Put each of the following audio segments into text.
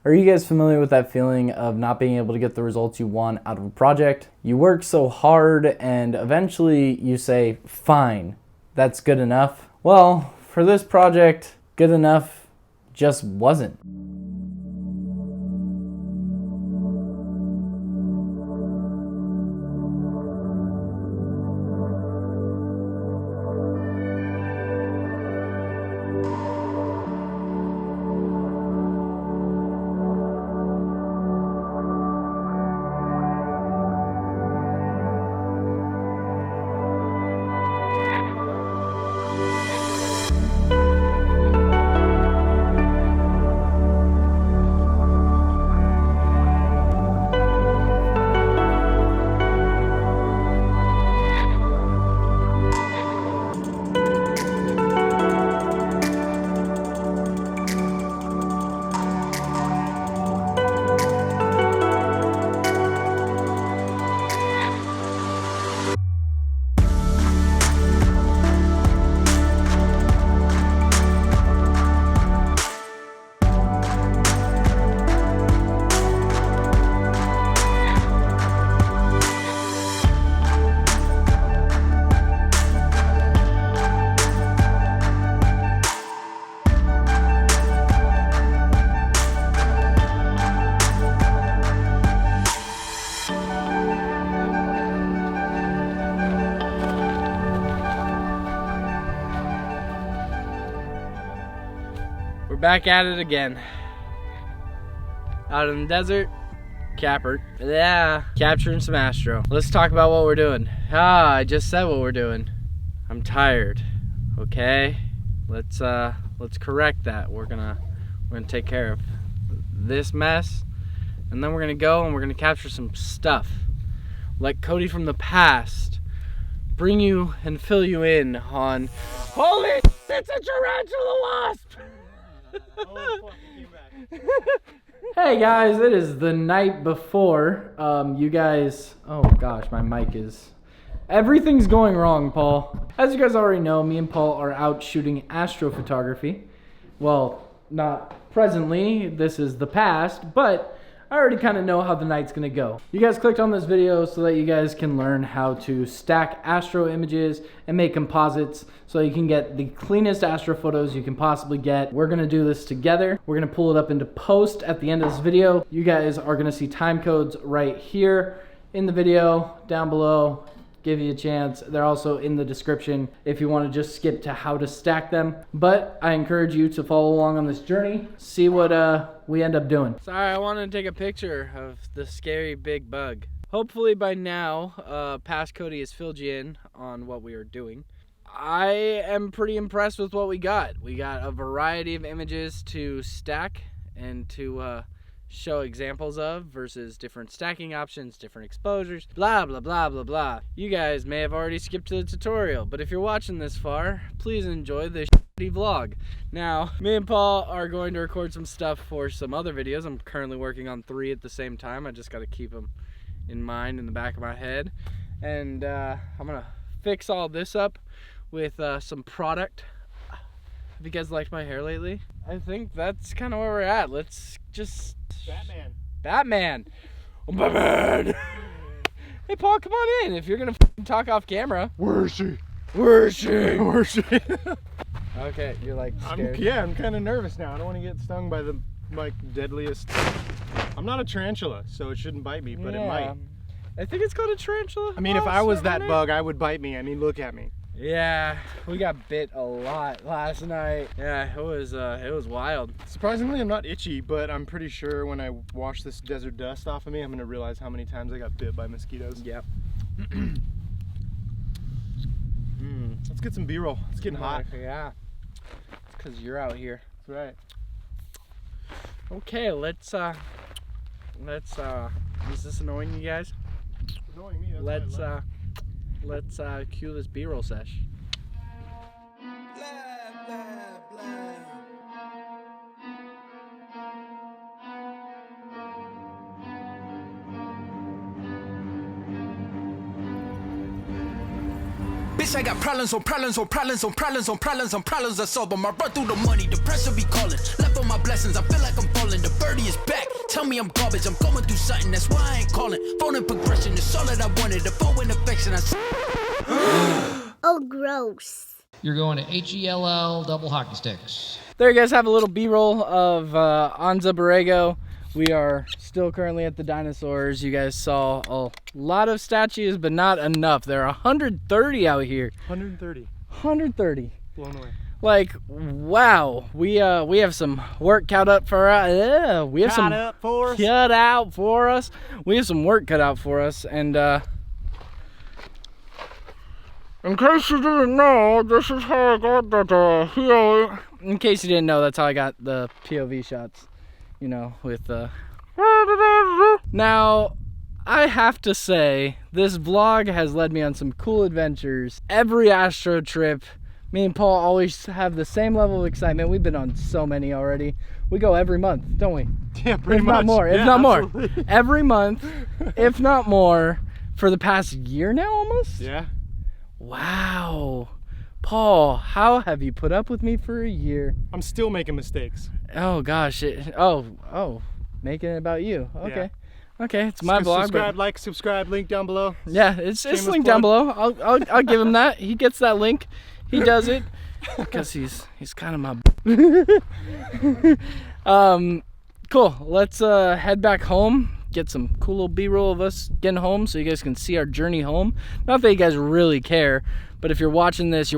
Are you guys familiar with that feeling of not being able to get the results you want out of a project? You work so hard and eventually you say, fine, that's good enough. Well, for this project, good enough just wasn't. We're back at it again. Out in the desert, capturing some astro. Let's talk about what we're doing. I just said what we're doing. I'm tired. Okay, let's correct that. We're gonna take care of this mess, and then we're gonna go and we're gonna capture some stuff. Like Cody from the past, bring you and fill you in on. Holy, it's a tarantula wasp! Hey guys, it is the night before. You guys, oh gosh, my mic is, everything's going wrong, Paul. As you guys already know, me and Paul are out shooting astrophotography. Well, not presently, this is the past, but I already kind of know how the night's gonna go. You guys clicked on this video so that you guys can learn how to stack astro images and make composites so you can get the cleanest astro photos you can possibly get. We're gonna do this together. We're gonna pull it up into post at the end of this video. You guys are gonna see time codes right here in the video, down below. Give you a chance. They're also in the description if you want to just skip to how to stack them. But I encourage you to follow along on this journey, see what we end up doing. Sorry, I wanted to take a picture of the scary big bug. Hopefully by now, past Cody has filled you in on what we are doing. I am pretty impressed with what we got. We got a variety of images to stack and to show examples of versus different stacking options, different exposures, blah, blah, blah, blah, blah. You guys may have already skipped to the tutorial, but if you're watching this far, please enjoy this shitty vlog. Now, me and Paul are going to record some stuff for some other videos. I'm currently working on 3 at the same time. I just got to keep them in mind in the back of my head. And I'm going to fix all this up with some product. Have you guys liked my hair lately? I think that's kind of where we're at. Let's just... Batman! Oh, Batman! Hey, Paul, come on in. If you're gonna talk off camera. Where is she? Where is she? Where is she? Okay, you're like scared. I'm kind of nervous now. I don't want to get stung by the deadliest. I'm not a tarantula, so it shouldn't bite me, but it might. I think it's called a tarantula. I mean, if I was that bug, I would bite me. I mean, look at me. Yeah, we got bit a lot last night. Yeah, it was wild. Surprisingly, I'm not itchy, but I'm pretty sure when I wash this desert dust off of me, I'm gonna realize how many times I got bit by mosquitoes. Yep. Let's get some B-roll. It's getting hot. Yeah. It's because you're out here. That's right. Okay, let's is this annoying you guys? It's annoying me. That's let's cue this B-roll sesh. Bitch, I got problems on problems on problems on problems on problems on problems I solve them. I run through the money, the pressure be calling. Left on my blessings, I feel like I'm falling. The birdie is back, tell me I'm garbage. I'm going through something, that's why I ain't calling. Phone and progression is all that I wanted. The phone and affection. Oh, gross. You're going to HELL double hockey sticks. There you guys have a little B-roll of Anza Borrego. We are still currently at the dinosaurs. You guys saw a lot of statues, but not enough. There are 130 out here. 130. 130. Blown away. Like, wow. We have some work cut up for us. We have some Cut up for us. cut out for us. We have some work cut out for us, and in case you didn't know, this is how I got that in case you didn't know, that's how I got the POV shots. You know, with Now, I have to say, this vlog has led me on some cool adventures. Every Astro trip, me and Paul always have the same level of excitement. We've been on so many already. We go every month, don't we? Yeah, pretty If much. not more, if Yeah, not more. absolutely. Every month, if not more, for the past year now almost? Yeah. Wow. Paul, how have you put up with me for a year? I'm still making mistakes. Oh gosh, making it about you. Okay. Okay, it's my vlog. Subscribe, But like, subscribe, link down below. yeah, it's Shameless linked down plug. below. I'll give him that. He gets that link. He does it because he's kind of my cool. Let's head back home. Get some cool little B-roll of us getting home so you guys can see our journey home. Not that you guys really care, but if you're watching this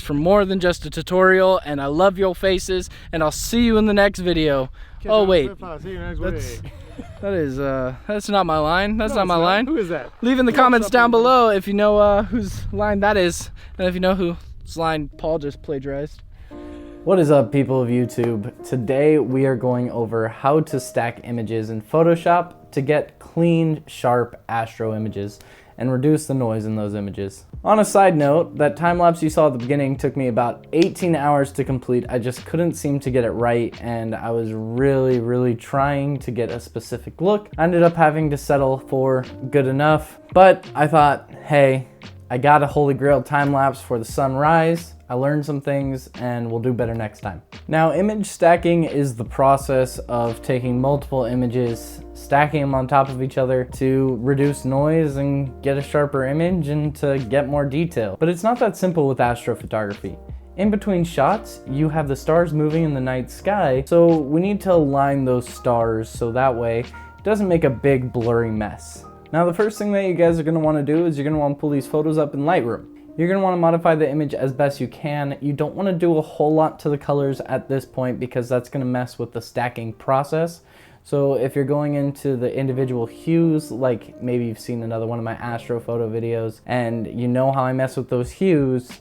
for more than just a tutorial, and I love your faces, and I'll see you in the next video. Oh wait, See you next that's week. that's not my line. That's No, not my it's not. line. Who is that? Leave in the What's comments up, down everybody? below if you know whose line that is, and if you know whose line Paul just plagiarized. What is up, people of YouTube? Today we are going over how to stack images in Photoshop to get clean, sharp astro images and reduce the noise in those images. On a side note, that time lapse you saw at the beginning took me about 18 hours to complete. I just couldn't seem to get it right, and I was really trying to get a specific look. I ended up having to settle for good enough, but I thought, hey, I got a holy grail time lapse for the sunrise. I learned some things, and we'll do better next time. Now, image stacking is the process of taking multiple images, stacking them on top of each other to reduce noise and get a sharper image and to get more detail. But it's not that simple with astrophotography. In between shots, you have the stars moving in the night sky, so we need to align those stars so that way it doesn't make a big blurry mess. Now, the first thing that you guys are going to want to do is you're going to want to pull these photos up in Lightroom. You're going to want to modify the image as best you can. You don't want to do a whole lot to the colors at this point because that's going to mess with the stacking process. So if you're going into the individual hues, like maybe you've seen another one of my astrophoto videos and you know how I mess with those hues,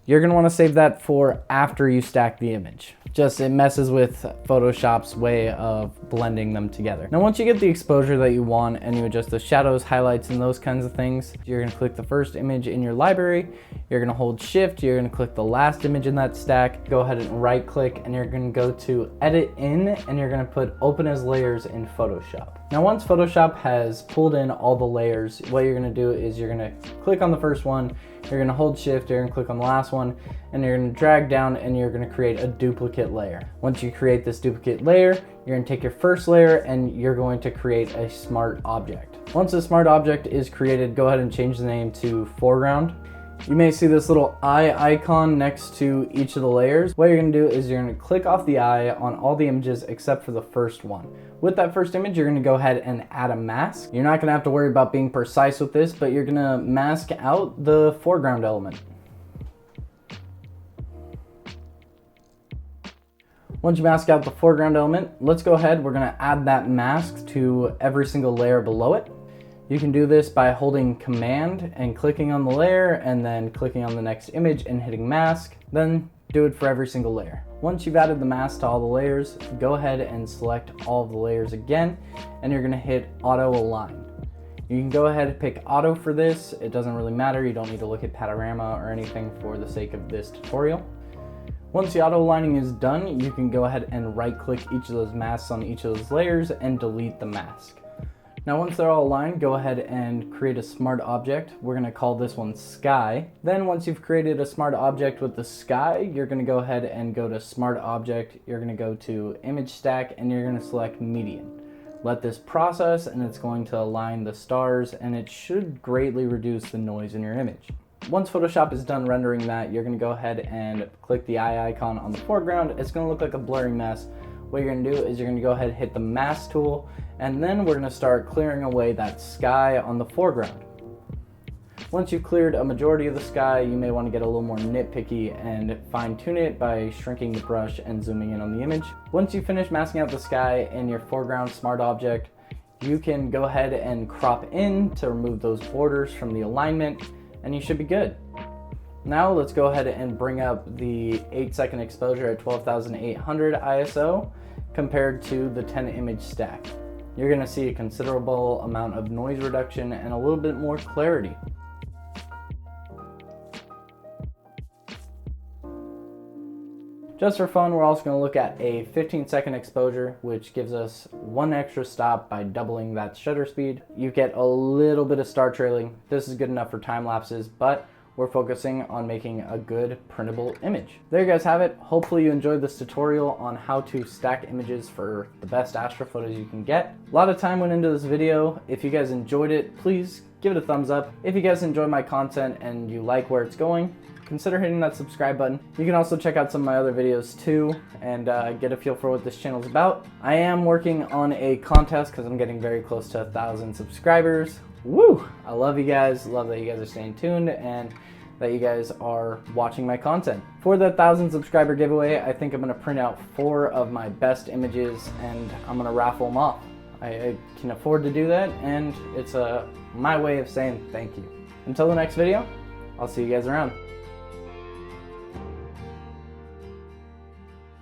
you're going to want to save that for after you stack the image. Just it messes with Photoshop's way of blending them together. Now once you get the exposure that you want and you adjust the shadows, highlights, and those kinds of things, you're going to click the first image in your library, you're going to hold shift, you're going to click the last image in that stack, go ahead and right click, and you're going to go to edit in, and you're going to put open as layers in Photoshop. Now once Photoshop has pulled in all the layers, what you're going to do is you're going to click on the first one, you're going to hold shift, you're going to click on the last one, and you're going to drag down and you're going to create a duplicate layer. Once you create this duplicate layer, you're going to take your first layer and you're going to create a smart object. Once a smart object is created, go ahead and change the name to foreground. You may see this little eye icon next to each of the layers. What you're going to do is you're going to click off the eye on all the images except for the first one. With that first image, you're going to go ahead and add a mask. You're not going to have to worry about being precise with this, but you're going to mask out the foreground element. Once you mask out the foreground element, let's go ahead. We're going to add that mask to every single layer below it. You can do this by holding Command and clicking on the layer and then clicking on the next image and hitting mask. Then do it for every single layer. Once you've added the mask to all the layers, go ahead and select all of the layers again, and you're going to hit Auto Align. You can go ahead and pick Auto for this. It doesn't really matter. You don't need to look at Panorama or anything for the sake of this tutorial. Once the auto aligning is done, you can go ahead and right click each of those masks on each of those layers and delete the mask. Now once they're all aligned, go ahead and create a smart object. We're going to call this one Sky. Then once you've created a smart object with the sky, you're going to go ahead and go to Smart Object. You're going to go to Image Stack and you're going to select Median. Let this process, and it's going to align the stars, and it should greatly reduce the noise in your image. Once Photoshop is done rendering that, you're going to go ahead and click the eye icon on the foreground. It's going to look like a blurry mess. What you're going to do is you're going to go ahead and hit the mask tool, and then we're going to start clearing away that sky on the foreground. Once you've cleared a majority of the sky, you may want to get a little more nitpicky and fine-tune it by shrinking the brush and zooming in on the image. Once you finish masking out the sky in your foreground smart object, you can go ahead and crop in to remove those borders from the alignment, and you should be good. Now let's go ahead and bring up the 8-second exposure at 12,800 ISO compared to the 10 image stack. You're going to see a considerable amount of noise reduction and a little bit more clarity. Just for fun, we're also going to look at a 15-second exposure, which gives us one extra stop by doubling that shutter speed. You get a little bit of star trailing. This is good enough for time lapses, but we're focusing on making a good printable image. There you guys have it. Hopefully you enjoyed this tutorial on how to stack images for the best astrophotos you can get. A lot of time went into this video. If you guys enjoyed it, please give it a thumbs up. If you guys enjoy my content and you like where it's going, consider hitting that subscribe button. You can also check out some of my other videos too and get a feel for what this channel is about. I am working on a contest because I'm getting very close to 1,000 subscribers. Woo! I love you guys. Love that you guys are staying tuned and that you guys are watching my content. For the 1,000 subscriber giveaway, I think I'm going to print out 4 of my best images and I'm going to raffle them off. I can afford to do that, and it's my way of saying thank you. Until the next video, I'll see you guys around.